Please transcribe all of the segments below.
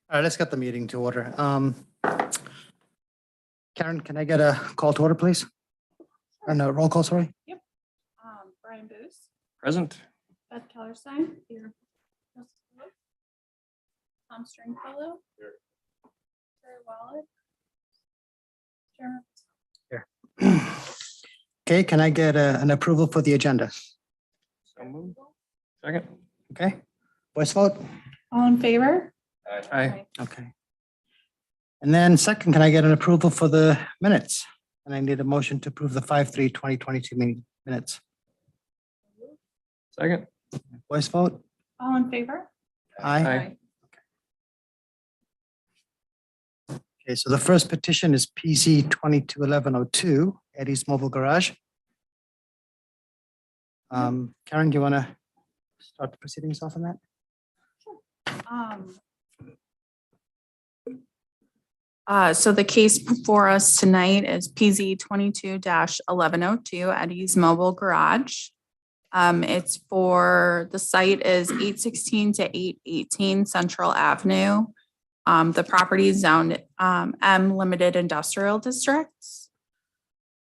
All right, let's get the meeting to order. Karen, can I get a call to order, please? Or no, roll call, sorry. Yep. Brian Booth, Present. Beth Kellerstein, here. Tom Stringfellow. Here. Terry Wallet. Chairman. Okay, can I get an approval for the agenda? So moved. Second. Okay, voice vote? All in favor? Aye. Okay. And then second, can I get an approval for the minutes? And I need a motion to approve the 5/3/2022 meeting minutes. Second. Voice vote? All in favor? Aye. Okay, so the first petition is PC 221102, Eddie's Mobile Garage. Karen, do you want to start the proceedings off on that? So the case before us tonight is PZ 22-1102 Eddie's Mobile Garage. It's for, the site is 816 to 818 Central Avenue. The property is zoned M Limited Industrial Districts.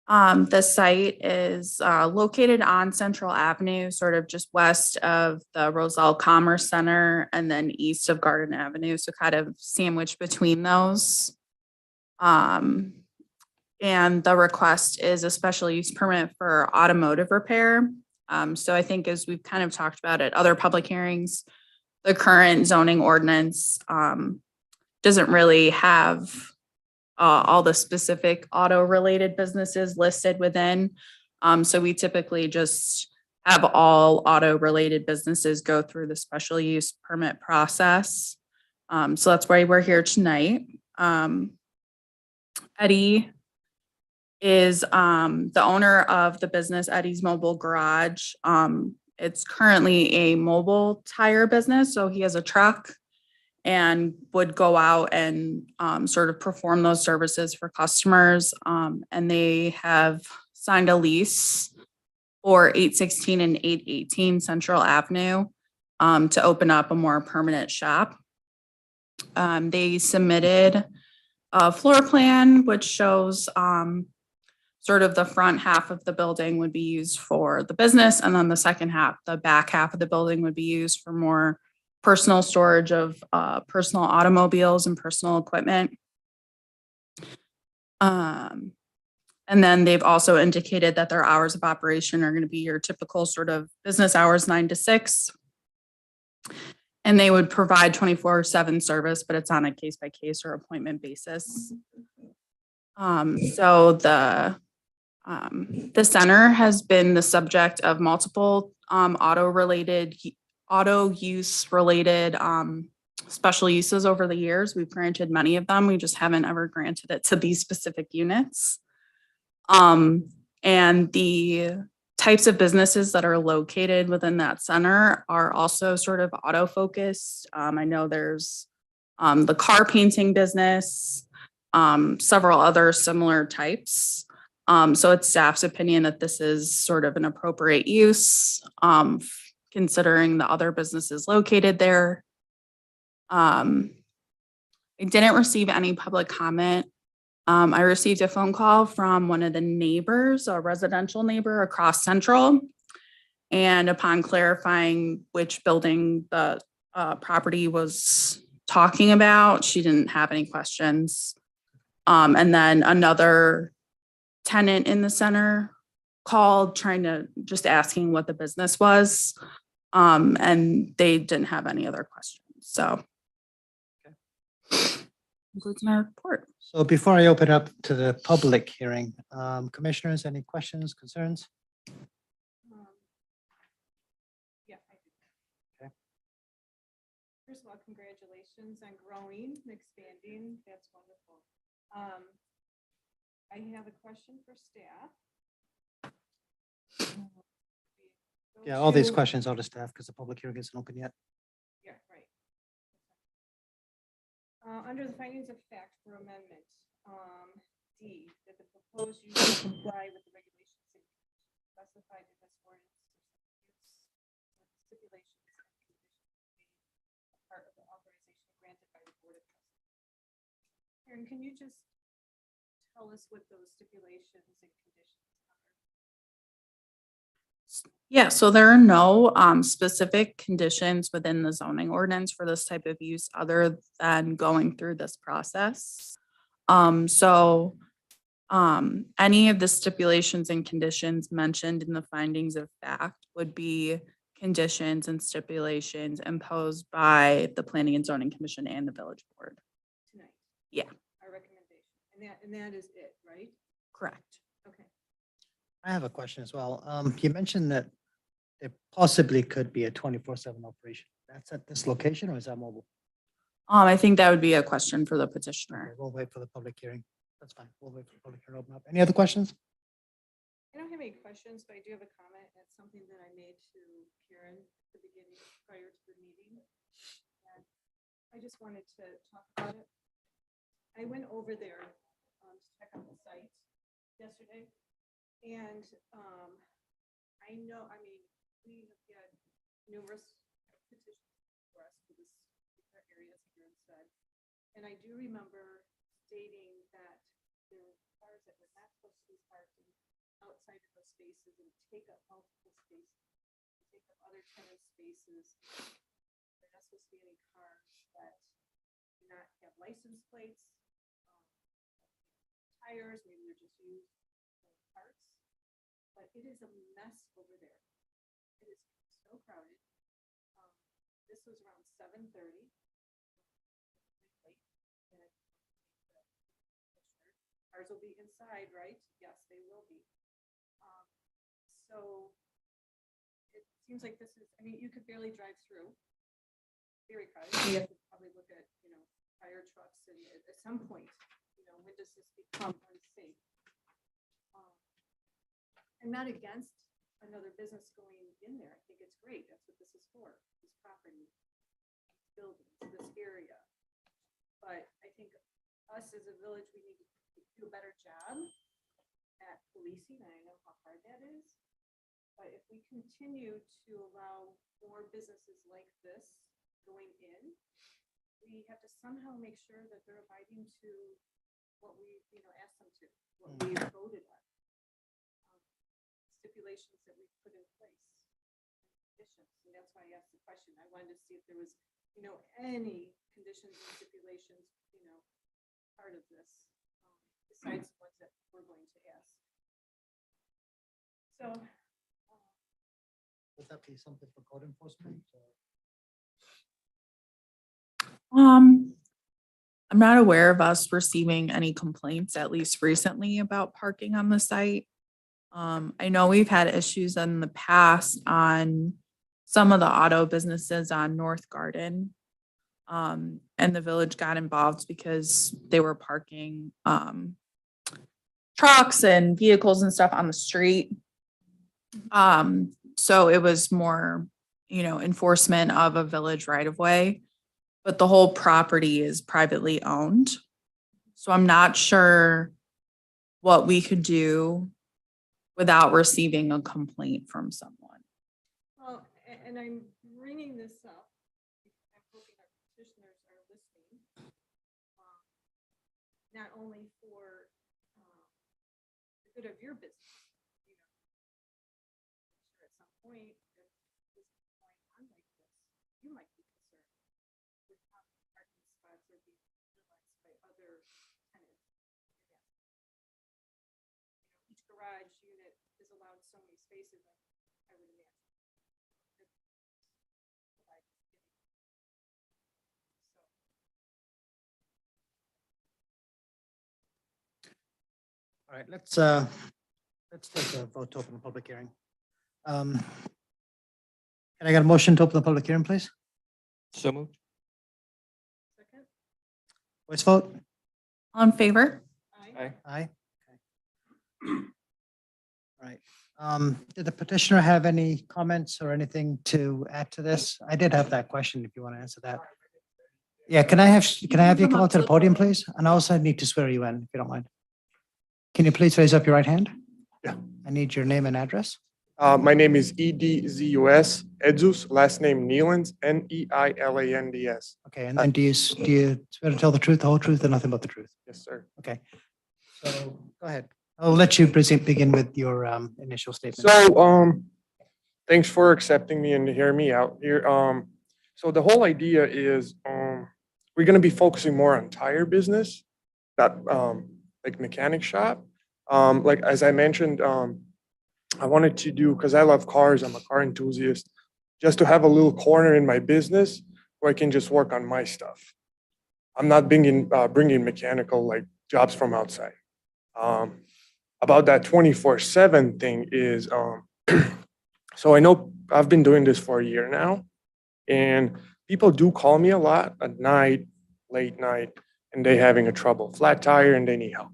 The site is located on Central Avenue, sort of just west of the Roselle Commerce Center and then east of Garden Avenue, so kind of sandwiched between those. And the request is a special use permit for automotive repair. So I think as we've kind of talked about at other public hearings, the current zoning ordinance doesn't really have all the specific auto-related businesses listed within. So we typically just have all auto-related businesses go through the special use permit process. So that's why we're here tonight. Eddie is the owner of the business Eddie's Mobile Garage. It's currently a mobile tire business, so he has a truck and would go out and sort of perform those services for customers. And they have signed a lease for 816 and 818 Central Avenue to open up a more permanent shop. They submitted a floor plan, which shows sort of the front half of the building would be used for the business. And then the second half, the back half of the building would be used for more personal storage of personal automobiles and personal equipment. And then they've also indicated that their hours of operation are going to be your typical sort of business hours, 9 to 6. And they would provide 24/7 service, but it's on a case by case or appointment basis. So the center has been the subject of multiple auto use related special uses over the years. We've granted many of them. We just haven't ever granted it to these specific units. And the types of businesses that are located within that center are also sort of auto focused. I know there's the car painting business, several other similar types. So it's staff's opinion that this is sort of an appropriate use, considering the other businesses located there. I didn't receive any public comment. I received a phone call from one of the neighbors, a residential neighbor across Central. And upon clarifying which building the property was talking about, she didn't have any questions. And then another tenant in the center called just asking what the business was. And they didn't have any other questions. So concludes my report. So before I open up to the public hearing, commissioners, any questions, concerns? Yeah, I do. Okay. First of all, congratulations on growing and expanding. That's wonderful. I have a question for staff. Yeah, all these questions are to staff because the public hearing isn't open yet. Yeah, right. Under the findings of fact for amendment, D, that the proposed use will comply with the regulations specified in this ordinance. Stipulations and conditions made a part of the authorization granted by the Board of Trustees. Karen, can you just tell us what those stipulations and conditions are? Yeah, so there are no specific conditions within the zoning ordinance for this type of use other than going through this process. Any of the stipulations and conditions mentioned in the findings of fact would be conditions and stipulations imposed by the Planning and Zoning Commission and the Village Board. Tonight? Yeah. Our recommendation, and that is it, right? Correct. Okay. I have a question as well. You mentioned that there possibly could be a 24/7 operation. That's at this location or is that mobile? I think that would be a question for the Okay, petitioner. we'll wait for the public hearing. That's fine. We'll wait for the public hearing to open up. Any other questions? I don't have any questions, but I do have a comment. That's something that I made to Karen at the beginning, prior to the meeting. And I just wanted to talk about it. I went over there to check out the site yesterday. And I know, I mean, we have had numerous petitions for us for this area, as Karen said. And I do remember stating that there were cars that were not supposed to be parked outside of those spaces and take up multiple spaces, take up other tenant spaces. There are not supposed to be any cars that do not have license plates, tires, maybe they're just used parts. But it is a mess over there. It is so crowded. This was around 7:30. Cars will be inside, right? Yes, they will be. So it seems like this is, I mean, you could barely drive through. Very crowded. You have to probably look at, fire trucks and at some point, when does this become unsafe? I'm not against another business going in there. I think it's great. That's what this is for, this property, these buildings, this area. But I think us as a village, we need to do a better job at policing. I know how hard that is. But if we continue to allow more businesses like this going in, we have to somehow make sure that they're abiding to what we, asked them to, what we voted on. Stipulations that we put in place. Conditions, and that's why I asked the question. I wanted to see if there was, any conditions and stipulations, part of this, besides the ones that we're going to ask. So. Would that be something for code enforcement? I'm not aware of us receiving any complaints, at least recently, about parking on the site. I know we've had issues in the past on some of the auto businesses on North Garden. And the village got involved because they were parking trucks and vehicles and stuff on the street. So it was more, enforcement of a village right of way, but the whole property is privately owned. So I'm not sure what we could do without receiving a complaint from someone. Well, and I'm bringing this up. I'm hoping our petitioners are listening. Not only for the good of your business, sure at some point, if this is going on like this, you might be concerned with how parking spots are being utilized by other tenants. Each garage unit is allowed so many spaces, I would imagine. All right, let's take a vote to open the public hearing. Can I get a motion to open the public hearing, please? So moved. Second? Voice vote? All in favor? Aye. Aye. Okay. All right. Did the petitioner have any comments or anything to add to this? I did have that question, if you want to answer that. Yeah, can I have you come up to the podium, please? And I also need to swear you in, if you don't mind. Can you please raise up your right hand? Yeah. I need your name and address. My name is Edzus, Edzus, last name Nealands, Neilands. Okay, and do you swear to tell the truth, the whole truth, and nothing but the truth? Yes, sir. Okay. So go ahead. I'll let you begin with your initial statement. So, thanks for accepting me and hearing me out here. So the whole idea is, we're gonna be focusing more on tire business, not, like mechanic shop. Like, as I mentioned, I wanted to do, because I love cars, I'm a car enthusiast, just to have a little corner in my business where I can just work on my stuff. I'm not bringing mechanical like jobs from outside. About that 24/7 thing is, so I know I've been doing this for a year now, and people do call me a lot at night, late night, and they having a trouble, flat tire, and they need help.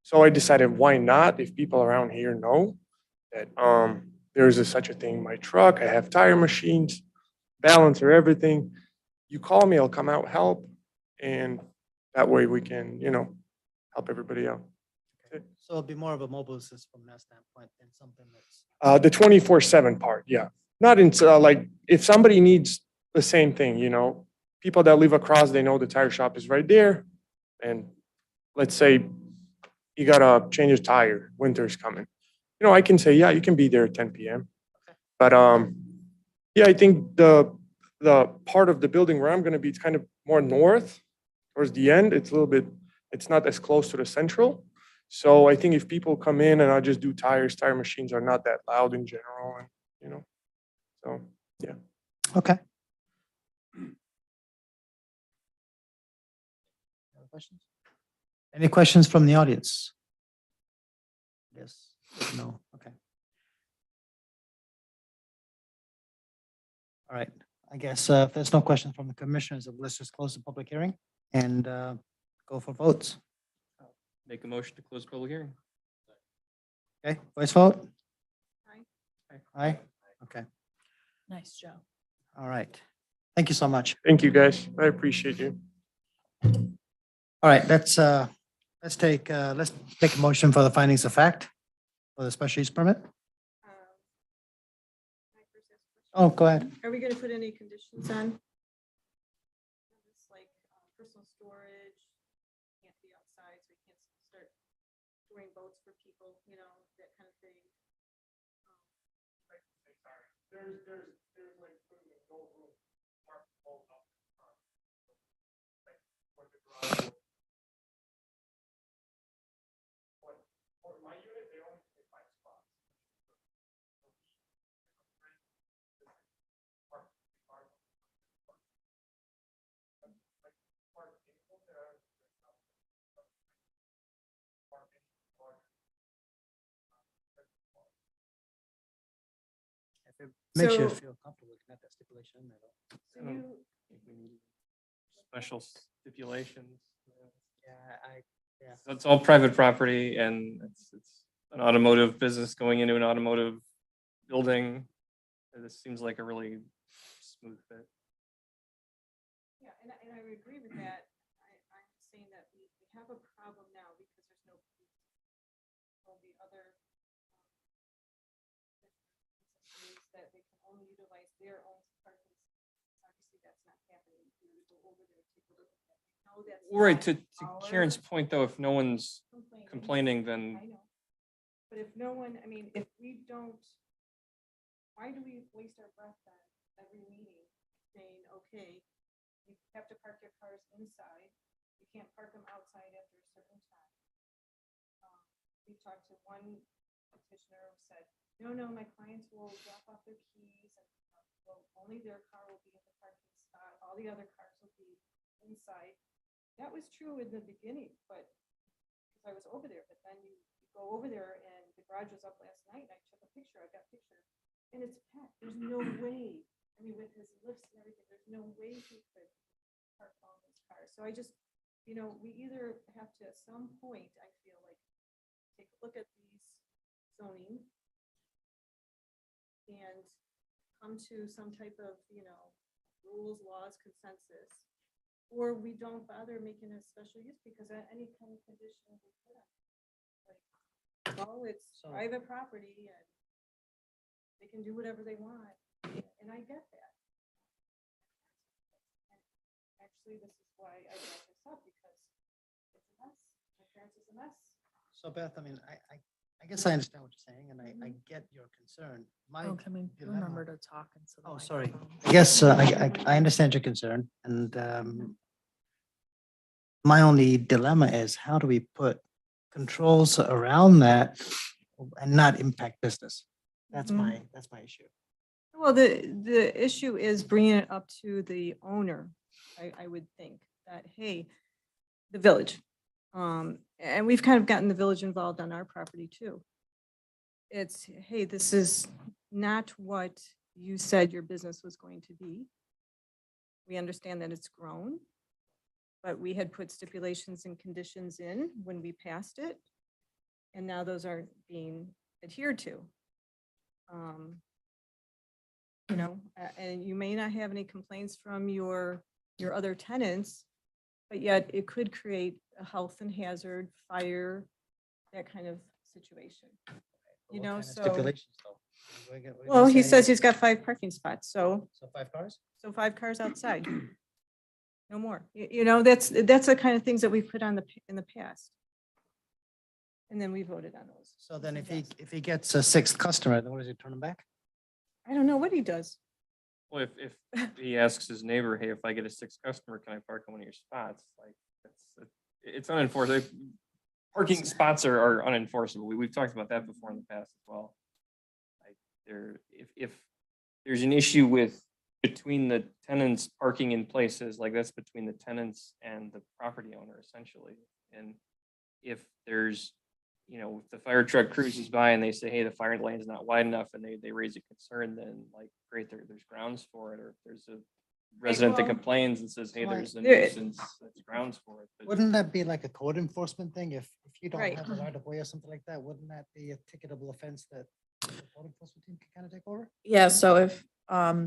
So I decided, why not? If people around here know that there's such a thing in my truck, I have tire machines, balancer, everything. You call me, I'll come out help, and that way we can, help everybody out. So it'll be more of a mobile system from that standpoint than something that's. The 24/7 part, yeah. Not in, like, if somebody needs the same thing, people that live across, they know the tire shop is right there. And let's say you gotta change a tire, winter's coming. I can say, yeah, you can be there at 10 PM. But, yeah, I think the part of the building where I'm gonna be, it's kind of more north towards the end. It's not as close to the central. So I think if people come in and I just do tires, tire machines are not that loud in general, and, so, yeah. Okay. Other questions? Any questions from the audience? Yes, no, okay. All right, I guess if there's no questions from the commissioners, let's just close the public hearing and go for votes. Make a motion to close public hearing. Okay, voice vote? Aye. Aye, okay, Nice job. all right. Thank you so much. Thank you, guys. I appreciate you. All right, let's take a motion for the findings of fact for the special use permit. Can I first ask a question? Oh, go ahead. Are we gonna put any conditions on? It's like personal storage, can't be outside, so we can't start storing boats for people, that kind of thing. There's like no room. For my unit, they only take 5 spots. If it makes you So- feel comfortable, we can have that stipulation in there. though. So I don't you, think we need special stipulations. Yeah, It's all private property and it's an automotive business going into an automotive building. This seems like a really smooth fit. yeah, and I would agree with that. I'm saying that we have a problem now because there's no police. All the other businesses that they can only utilize their own parking. Obviously, that's not happening. We would go over there, take a look at that. No, that's Right, not to our Karen's point though, if no one's complaining, then I know. But if no one, if we don't, why do we waste our breath then every meeting saying, okay, you have to park your cars inside, you can't park them outside after a certain time. We talked to one petitioner who said, no, my clients will drop off their keys and only their car will be in the parking spot, all the other cars will be inside. That was true in the beginning, but because I was over there, but then you go over there and the garage was up last night and I took a picture, I got a picture, and it's packed. There's no way. With his lifts and everything, there's no way he could park all his cars. So I just, we either have to, at some point, I feel like, take a look at these zoning and come to some type of, rules, laws, consensus. Or we don't bother making a special use because any kind of condition we put on. Like, well, it's So- private property and they can do whatever they want, and I get that. Actually, this is why I brought this up, because it's a mess. My parents is a mess. So Beth, I mean, I guess I understand what you're saying and I get your concern. My Oh, can we dilemma- remember to talk into the Oh, sorry. microphone? I guess I understand your concern and my only dilemma is how do we put controls around that and not impact business? That's Mhm. that's my issue. Well, the issue is bringing it up to the owner. I would think that, hey, the village. And we've kind of gotten the village involved on our property too. It's, hey, this is not what you said your business was going to be. We understand that it's grown, but we had put stipulations and conditions in when we passed it. And now those aren't being adhered to. You know, and you may not have any complaints from your other tenants, but yet it could create a health and hazard, fire, that kind of situation. You What know, kind of so, stipulations, though? We're well, gonna he say- says he's got 5 parking spots, so 5 cars? 5 cars outside. No more. You know, that's the kind of things that we put on in the past. And then we voted on those. So then Yes. if he gets a 6th customer, then what does he turn him back? I don't know what he does. Well, if he asks his neighbor, hey, if I get a 6th customer, can I park in one of your spots? Like, it's unenforceable. Parking spots are unenforceable. We've talked about that before in the past as well. Like if there's an issue with between the tenants parking in places, like that's between the tenants and the property owner essentially. And if there's, you know, if the fire truck cruises by and they say, hey, the fire lane's not wide enough and they raise a concern, then like, great, there's grounds for it. Or if there's a resident that well, complains and says, hey, so I- there's a There- nuisance, that's grounds for it. But Wouldn't that be like a code enforcement thing? If you don't Right. have a right of way or something like that, wouldn't that be a ticketable offense that the code enforcement team can kind of take over? Yeah, so if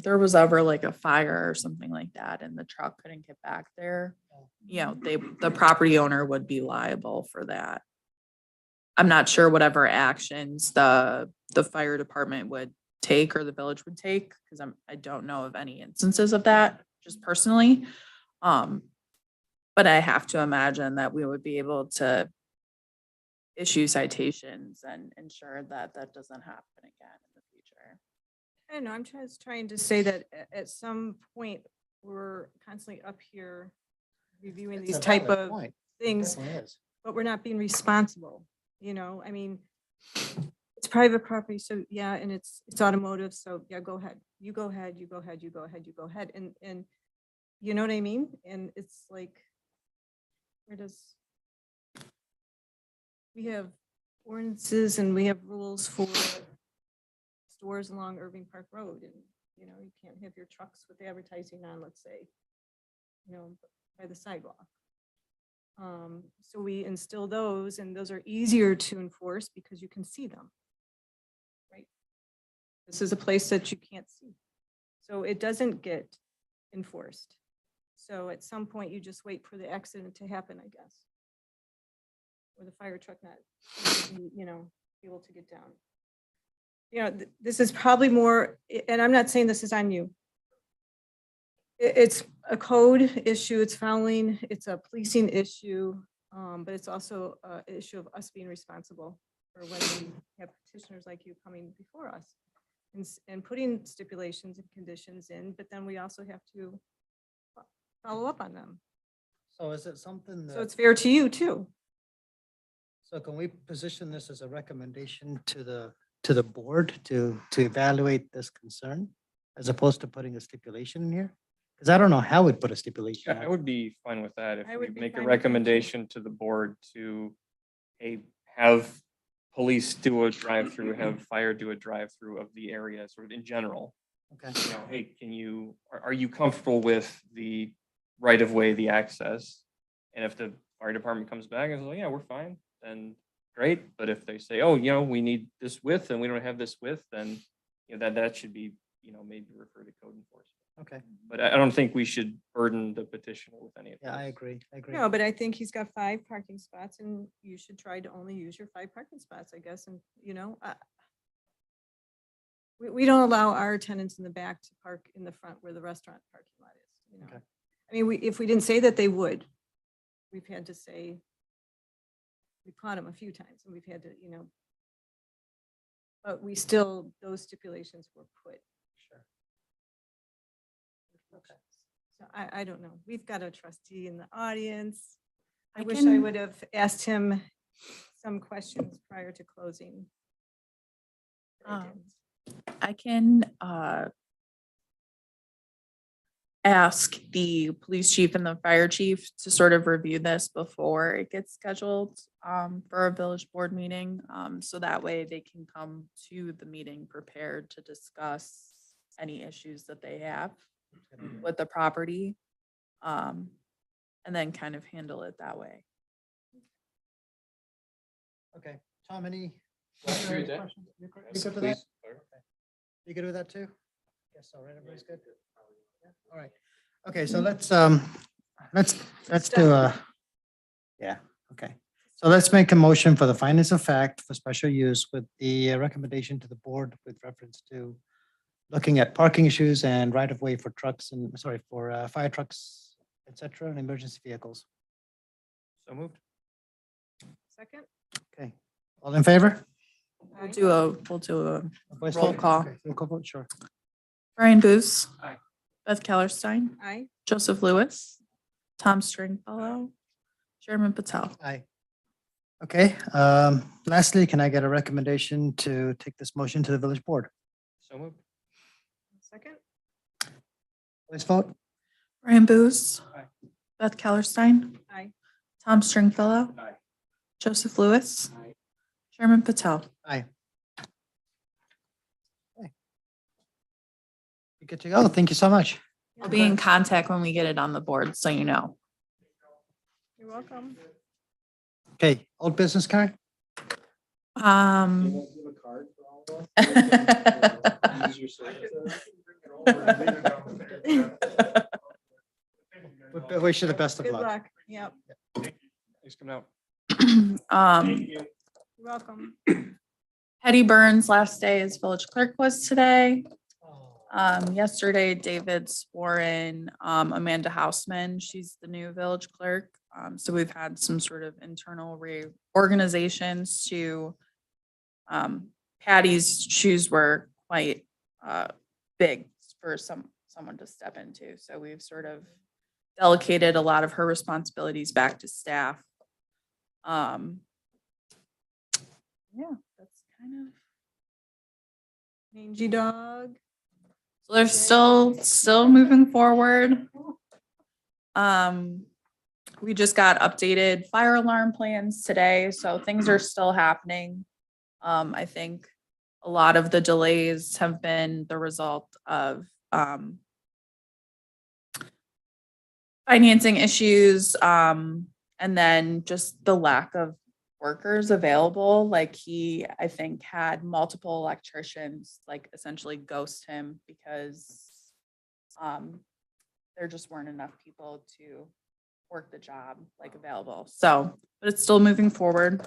there was ever like a fire or something like that and the truck couldn't get back there, you know, the property owner would be liable for that. I'm not sure whatever actions the fire department would take or the village would take, because I don't know of any instances of that, just personally. But I have to imagine that we would be able to issue citations and ensure that that doesn't happen again in the future. I don't know, I'm just trying to say that at some point, we're constantly up here reviewing It's these a type valid of point. It things, definitely is. but we're not being responsible, you know, I mean, it's private property, so yeah, and it's automotive, so yeah, go ahead. You go ahead, you go ahead, you go ahead, you go ahead, and you know what I mean? And it's like, where does we have ordinances and we have rules for stores along Irving Park Road, and you know, you can't have your trucks with advertising on, let's say, you know, by the sidewalk. So we instill those, and those are easier to enforce because you can see them. Right? This is a place that you can't see. So it doesn't get enforced. So at some point, you just wait for the accident to happen, I guess. Or the fire truck not, you know, able to get down. You know, this is probably more, and I'm not saying this is on you. It's a code issue, it's fouling, it's a policing issue, but it's also an issue of us being responsible for when we have petitioners like you coming before us and putting stipulations and conditions in, but then we also have to follow up on them. So is it something So that, it's fair to you too. so can we position this as a recommendation to the board to evaluate this concern? As opposed to putting a stipulation in here? Because I don't know how we'd put a stipulation. yeah, I would be fine with that if I we would be make a fine with that too. recommendation to the board to, hey, have police do a drive-through, have fire do a drive-through of the area, sort of in general. Okay, You know, hey, are you comfortable with the right of way, the access? And if the fire department comes back and says, yeah, we're fine, then great. But if they say, oh, you know, we need this width and we don't have this width, then, you know, that should be, you know, maybe refer to code enforcement. okay. But I don't think we should burden the petitioner with any of Yeah, I this. agree. I agree. No, but I think he's got 5 parking spots and you should try to only use your 5 parking spots, I guess, and you know, we don't allow our tenants in the back to park in the front where the restaurant parking lot is, you know. Okay. I mean, if we didn't say that, they would. We've had to say, we caught them a few times and we've had to, you know. But we still, those stipulations were put. Sure. So I don't know. We've got a trustee in the audience. I I wish I can- would have asked him some questions prior to closing. but I didn't. I can ask the police chief and the fire chief to sort of review this before it gets scheduled for a village board meeting. So that way they can come to the meeting prepared to discuss any issues that they have with the property. And then kind of handle it that way. Okay, Tom, any? agree with that. questions? You good with that? You good with that too? Yes, all right, everybody's good? Yeah, all right. Okay, so let's do yeah, okay. So let's make a motion for the findings of fact for special use with the recommendation to the board with reference to looking at parking issues and right of way for trucks and, sorry, for fire trucks, et cetera, and emergency vehicles. So moved. Second? Okay, all in favor? Aye. We'll do a Voice Roll vote? call. Okay, roll call vote, sure. Brian Booth. Aye. Beth Kellerstein, Aye. Joseph Lewis, Tom Stringfellow, Chairman Patel. Aye. Okay, lastly, can I get a recommendation to take this motion to the village board? So moved. Second? Voice vote? Brian Booth. Aye. Beth Kellerstein, Aye. Tom Stringfellow, Aye. Joseph Lewis, Aye. Chairman Patel. Aye. Okay. You good to go? Thank you so much. I'll be in contact when we get it on the board, so you know. You're welcome. Okay, old business card? Um. We wish you the best of Good luck. luck. Yep. Thanks for coming out. You're welcome. Hetty Burns' last day as village clerk was today. Yesterday, David swore in Amanda Hausman. She's the new village clerk. So we've had some sort of internal reorganizations to Patty's shoes were quite big for someone to step into. So we've sort of delegated a lot of her responsibilities back to staff. Yeah, that's kind of. Mangy dog. So they're still moving forward. We just got updated fire alarm plans today, so things are still happening. I think a lot of the delays have been the result of financing issues, and then just the lack of workers available. Like I think, had multiple electricians like essentially ghost him because there just weren't enough people to work the job like available. So, but it's still moving forward.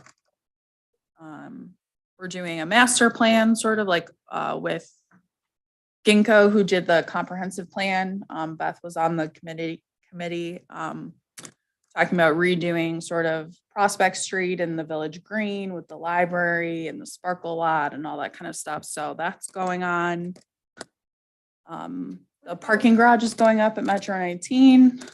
We're doing a master plan sort of like with Ginkgo, who did the comprehensive plan. Beth was on the committee talking about redoing sort of Prospect Street and the Village Green with the library and the Sparkle Lot and all that kind of stuff. So that's going on. The parking garage is going up at Metro 19. What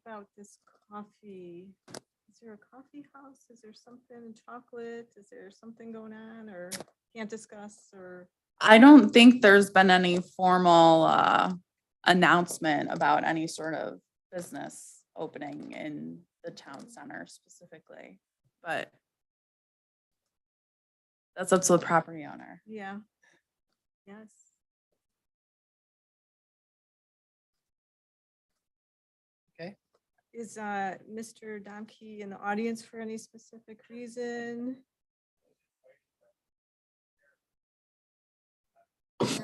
about this coffee? Is there a coffee house? Is there something, chocolate? Is there something going on or can't discuss or? I don't think there's been any formal announcement about any sort of business opening in the town center specifically, but that's up to the property owner. Yeah. Yes. Okay. Is Mr. Domke in the audience for any specific reason?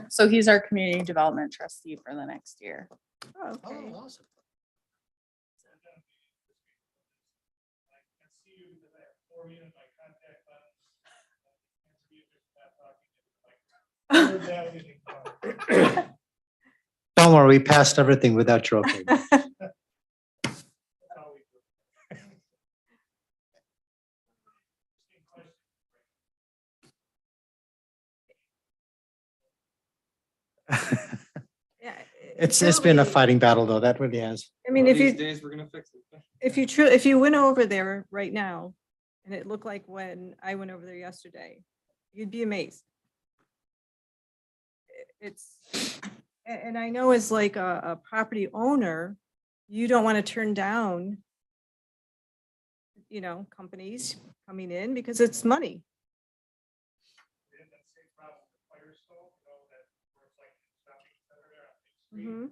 So he's our community development trustee for the next year. Oh, okay. Oh, awesome. Don't worry, we passed everything without your okay. Yeah, It's been a apparently- fighting battle though, that really has. I mean, One if of these you, days, we're gonna fix it. if you went over there right now and it looked like when I went over there yesterday, you'd be amazed. It's, and I know as like a property owner, you don't want to turn down, companies coming in because it's money. Mhm.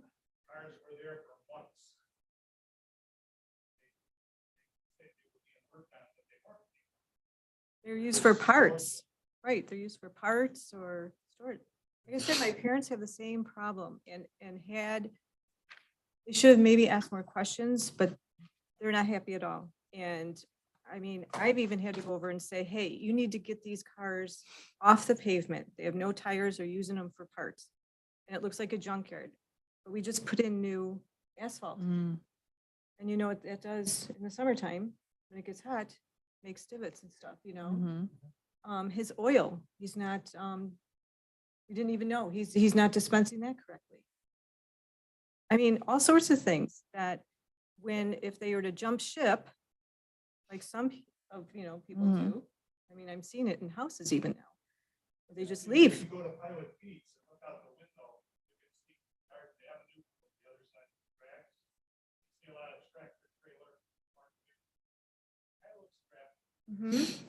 They're used for parts, right? They're used for parts or storage. Like I said, my parents have the same problem and they should have maybe asked more questions, but they're not happy at all. And I mean, I've even had to go over and say, hey, you need to get these cars off the pavement. They have no tires, they're using them for parts. And it looks like a junkyard, but we just put in new asphalt. Mm. And you know what that does in the summertime, when it gets hot, makes divots and stuff, Mhm. His oil, he's not, we didn't even know, he's not dispensing that correctly. I mean, all sorts of things that if they were to jump ship, like some people Mhm. do, I mean, I'm seeing it in houses even now. They just leave. Mhm.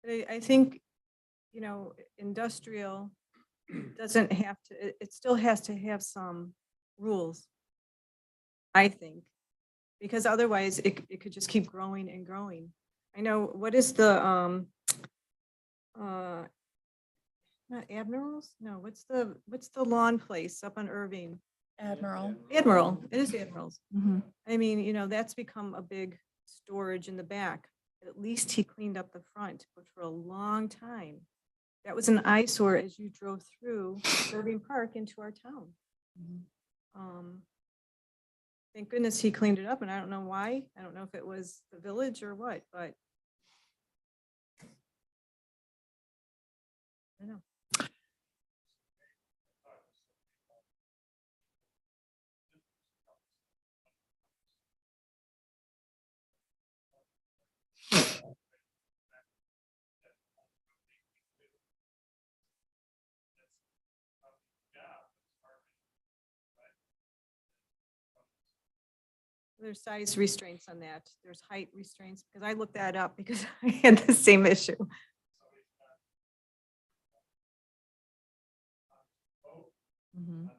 But I think, industrial doesn't have to, it still has to have some rules, I think, because otherwise it could just keep growing and growing. I know, what is the, not Admirals? No, what's the lawn place up on Irving? Admiral. Admiral, it is Admirals. Mhm. I mean, that's become a big storage in the back. At least he cleaned up the front, but for a long time, that was an eyesore as you drove through Irving Park into our town. Thank goodness he cleaned it up, and I don't know why. I don't know if it was the village or what, but I don't know. There's size restraints on that. There's height restraints, because I looked that up because I had the same issue. Mhm.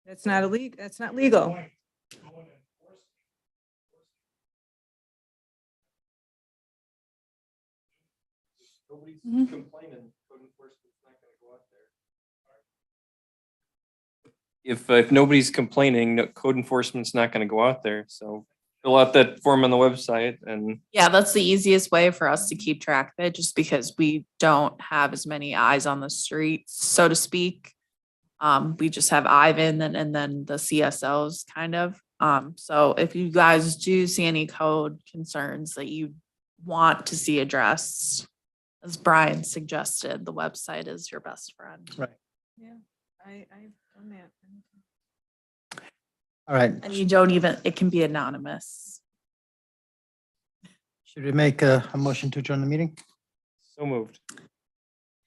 That's not illegal. That's not legal. Nobody's Mhm. complaining, code enforcement's not gonna go out there. If nobody's complaining, code enforcement's not gonna go out there, so fill out that form on the website and Yeah, that's the easiest way for us to keep track of it, just because we don't have as many eyes on the streets, so to speak. We just have Ivan and then the CSOs kind of. So if you guys do see any code concerns that you want to see addressed, as Brian suggested, the website is your best friend. Right. Yeah, I've done that. All right. And you don't even, it can be anonymous. Should we make a motion to adjourn the meeting? so moved.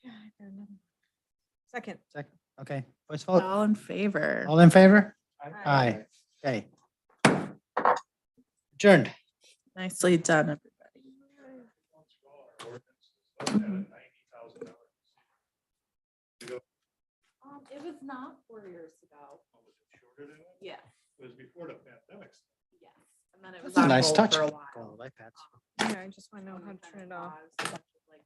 Yeah, I've got another. Second. Second. Okay, voice vote. All in favor. All in favor? Aye. Okay. Adjourned. Nicely done, everybody. Mhm. It was not 4 years ago. Yeah. It was before the pandemic. Yes. And then it was That's a on nice hold touch. for a while. Oh, iPads. Yeah, I just want to know how to turn it off.